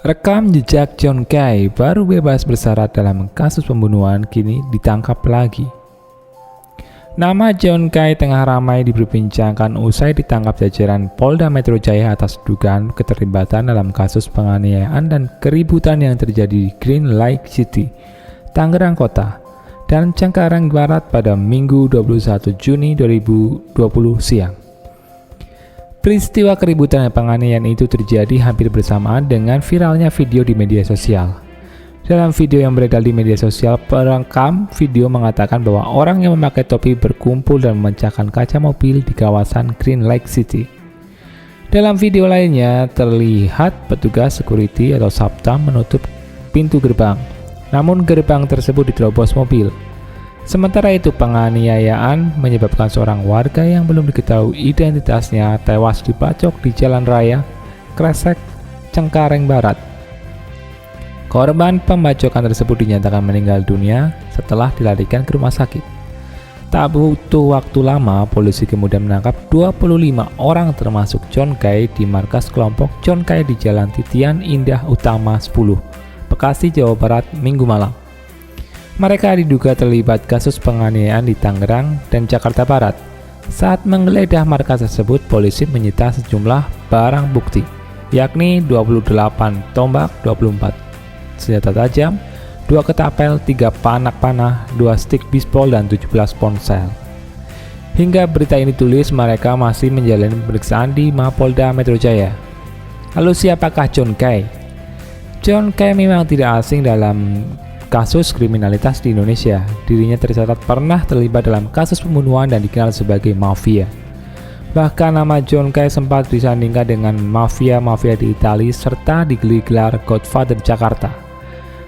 Rekam jejak John Kay baru bebas bersyarat dalam kasus pembunuhan kini ditangkap lagi. Nama John Kay tengah ramai diperbincangkan usai ditangkap jajaran Polda Metro Jaya atas dugaan keterlibatan dalam kasus penganiayaan dan keributan yang terjadi di Green Lake City, Tangerang Kota, dan Cengkareng Barat pada Minggu 21 Juni 2020 siang. Peristiwa keributan dan penganiayaan itu terjadi hampir bersamaan dengan viralnya video di media sosial. Dalam video yang beredar di media sosial, perekam video mengatakan bahwa orang yang memakai topi berkumpul dan memecahkan kaca mobil di kawasan Green Lake City. Dalam video lainnya, terlihat petugas security atau satpam menutup pintu gerbang, namun gerbang tersebut diterobos mobil. Sementara itu, penganiayaan menyebabkan seorang warga yang belum diketahui identitasnya tewas dibacok di Jalan Raya Kresek, Cengkareng Barat. Korban pembacokan tersebut dinyatakan meninggal dunia setelah dilarikan ke rumah sakit. Tak butuh waktu lama, polisi kemudian menangkap 25 orang termasuk John Kay di markas kelompok John Kay di Jalan Titian Indah Utama 10, Bekasi, Jawa Barat, Minggu malam. Mereka diduga terlibat kasus penganiayaan di Tangerang dan Jakarta Barat. Saat menggeledah markas tersebut, polisi menyita sejumlah barang bukti, yakni 28 tombak, 24 senjata tajam, 2 ketapel, 3 panak panah, 2 stik bisbol, dan 17 ponsel. Hingga berita ini tulis, mereka masih menjalani pemeriksaan di Mapolda Metro Jaya. Lalu siapakah John Kay? John Kay memang tidak asing dalam kasus kriminalitas di Indonesia. Dirinya tercatat pernah terlibat dalam kasus pembunuhan dan dikenal sebagai mafia. Bahkan nama John Kay sempat disandingkan dengan mafia-mafia di Italia serta digelar Godfather Jakarta.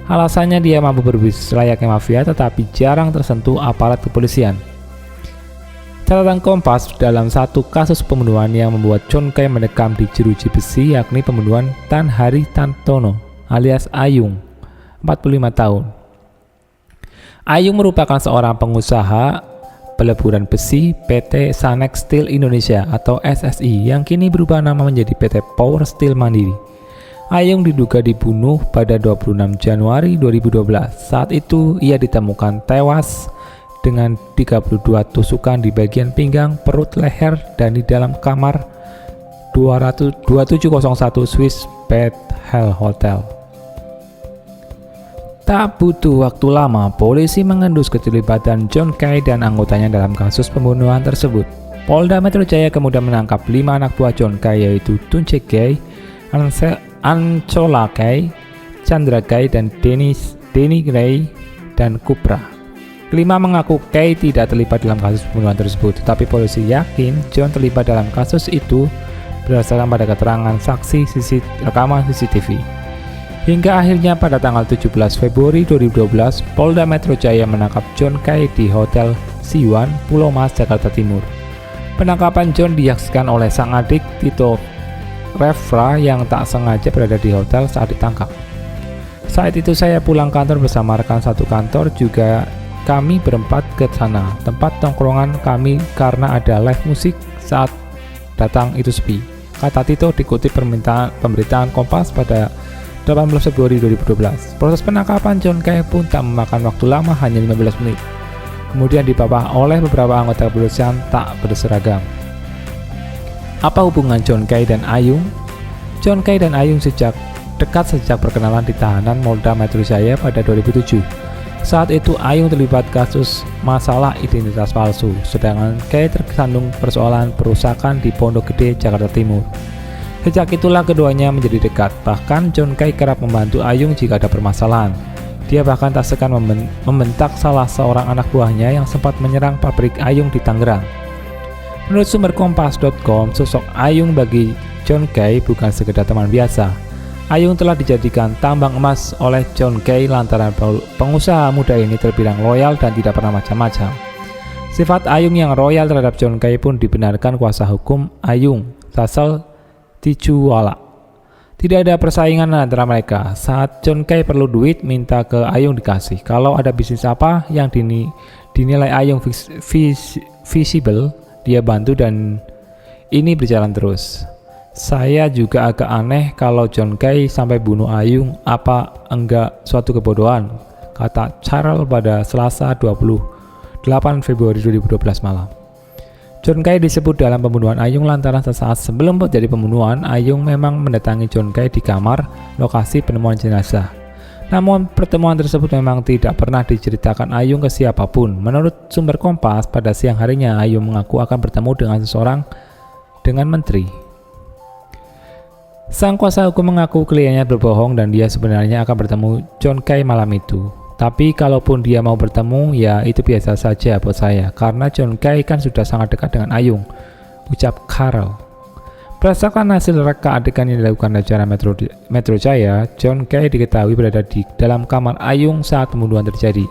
Alasannya dia mampu berbisnis layaknya mafia tetapi jarang tersentuh aparat kepolisian. Catatan Kompas, dalam satu kasus pembunuhan yang membuat John Kay mendekam di jeruji besi, yakni pembunuhan Tan Hari Tantono alias Ayung, 45 tahun. Ayung merupakan seorang pengusaha peleburan besi PT Sanex Steel Indonesia atau SSI yang kini berubah nama menjadi PT Power Steel Mandiri. Ayung diduga dibunuh pada 26 Januari 2012. Saat itu ia ditemukan tewas dengan 32 tusukan di bagian pinggang, perut, leher, dan di dalam kamar 2701 Swiss Bed Hell Hotel. Tak butuh waktu lama, polisi mengendus keterlibatan John Kay dan anggotanya dalam kasus pembunuhan tersebut. Polda Metro Jaya kemudian menangkap 5 anak buah John Kay, yaitu Tunce Kay, Ancola Kay, Chandra Kay, dan Denny Gray, dan Kupra. Kelima mengaku Kay tidak terlibat dalam kasus pembunuhan tersebut, tetapi polisi yakin John terlibat dalam kasus itu berdasarkan pada keterangan saksi rekaman CCTV. Hingga akhirnya pada tanggal 17 Februari 2012, Polda Metro Jaya menangkap John Kay di Hotel Siwan, Pulau Mas, Jakarta Timur. Penangkapan John disaksikan oleh sang adik Tito Refra yang tak sengaja berada di hotel saat ditangkap. Saat itu saya pulang kantor bersama rekan satu kantor, juga kami berempat ke sana, tempat tongkrongan kami, karena ada live musik saat datang itu sepi, kata Tito dikutip pemberitaan Kompas pada 18 Februari 2012. Proses penangkapan John Kay pun tak memakan waktu lama, hanya 15 menit. Kemudian dipapah oleh beberapa anggota kepolisian tak berseragam. Apa hubungan John Kay dan Ayung? John Kay dan Ayung dekat sejak perkenalan di tahanan Polda Metro Jaya pada 2007. Saat itu Ayung terlibat kasus masalah identitas palsu, sedangkan Kay tersandung persoalan perusakan di Pondok Gede, Jakarta Timur. Sejak itulah keduanya menjadi dekat. Bahkan John Kay kerap membantu Ayung jika ada permasalahan. Dia bahkan tak segan membentak salah seorang anak buahnya yang sempat menyerang pabrik Ayung di Tangerang. Menurut sumber Kompas.com, sosok Ayung bagi John Kay bukan sekedar teman biasa. Ayung telah dijadikan tambang emas oleh John Kay lantaran pengusaha muda ini terbilang loyal dan tidak pernah macam-macam. Sifat Ayung yang royal terhadap John Kay pun dibenarkan kuasa hukum Ayung, Sasel Tijuwala. Tidak ada persaingan antara mereka. Saat John Kay perlu duit, minta ke Ayung dikasih. Kalau ada bisnis apa yang dinilai Ayung visible, dia bantu dan ini berjalan terus. Saya juga agak aneh kalau John Kay sampai bunuh Ayung, apa enggak suatu kebodohan, kata Charles pada Selasa 28 Februari 2012 malam. John Kay disebut dalam pembunuhan Ayung lantaran sesaat sebelum terjadi pembunuhan, Ayung memang mendatangi John Kay di kamar lokasi penemuan jenazah. Namun pertemuan tersebut memang tidak pernah diceritakan Ayung ke siapapun. Menurut sumber Kompas, pada siang harinya Ayung mengaku akan bertemu dengan seseorang dengan menteri. Sang kuasa hukum mengaku kliennya berbohong dan dia sebenarnya akan bertemu John Kay malam itu. Tapi kalaupun dia mau bertemu, ya itu biasa saja buat saya, karena John Kay kan sudah sangat dekat dengan Ayung, ucap Carl. Berdasarkan hasil reka adegan yang dilakukan jajaran Metro Jaya, John Kay diketahui berada di dalam kamar Ayung saat pembunuhan terjadi.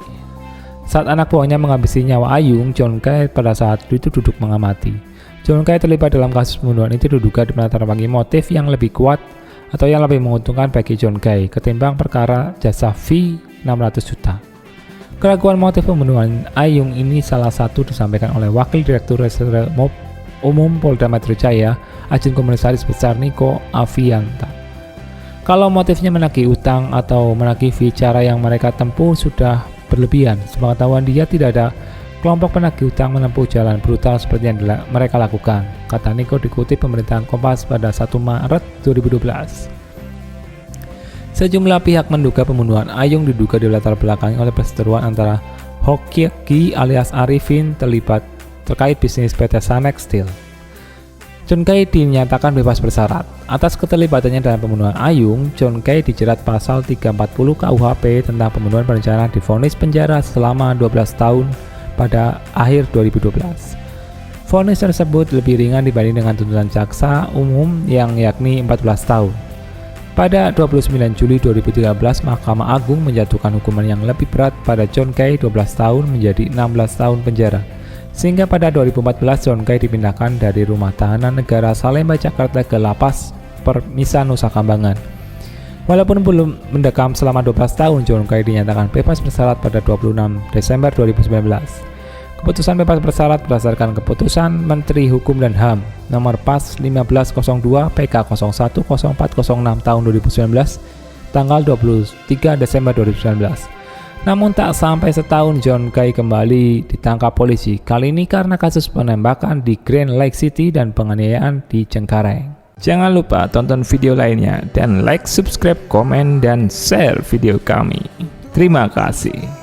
Saat anak buahnya menghabisi nyawa Ayung, John Kay pada saat itu duduk mengamati. John Kay terlibat dalam kasus pembunuhan itu diduga melatar-belakangi motif yang lebih kuat atau yang lebih menguntungkan bagi John Kay ketimbang perkara jasa fee 600 juta. Keraguan motif pembunuhan Ayung ini salah satu disampaikan oleh Wakil Direktur Reserse Umum Polda Metro Jaya, Ajun Komisaris Besar Niko Avianta. Kalau motifnya menagih utang atau menagih fee, cara yang mereka tempuh sudah berlebihan. Sepengetahuan dia tidak ada kelompok penagih utang menempuh jalan brutal seperti yang mereka lakukan, kata Niko dikutip pemerintahan Kompas pada 1 Maret 2012. Sejumlah pihak menduga pembunuhan Ayung diduga dilatar belakangi oleh perseteruan antara Hokiaki alias Arifin terkait bisnis PT Sanex Steel. John Kay dinyatakan bebas bersyarat. Atas keterlibatannya dalam pembunuhan Ayung, John Kay dijerat pasal 340 KUHP tentang pembunuhan berencana, divonis penjara selama 12 tahun pada akhir 2012. Vonis tersebut lebih ringan dibanding dengan tuntutan jaksa umum yang yakni 14 tahun. Pada 29 Juli 2013, Mahkamah Agung menjatuhkan hukuman yang lebih berat pada John Kay 12 tahun menjadi 16 tahun penjara. Sehingga pada 2014 John Kay dipindahkan dari Rumah Tahanan Negara Salemba Jakarta ke Lapas Permisa Nusa Kambangan. Walaupun belum mendekam selama 12 tahun, John Kay dinyatakan bebas bersyarat pada 26 Desember 2019. Keputusan bebas bersyarat berdasarkan keputusan Menteri Hukum dan HAM nomor PAS 1502 PK 010406 tahun 2019 tanggal 23 Desember 2019. Namun tak sampai setahun John Kay kembali ditangkap polisi, kali ini karena kasus penembakan di Grand Lake City dan penganiayaan di Cengkareng. Jangan lupa tonton video lainnya dan like, subscribe, komen, dan share video kami. Terima kasih.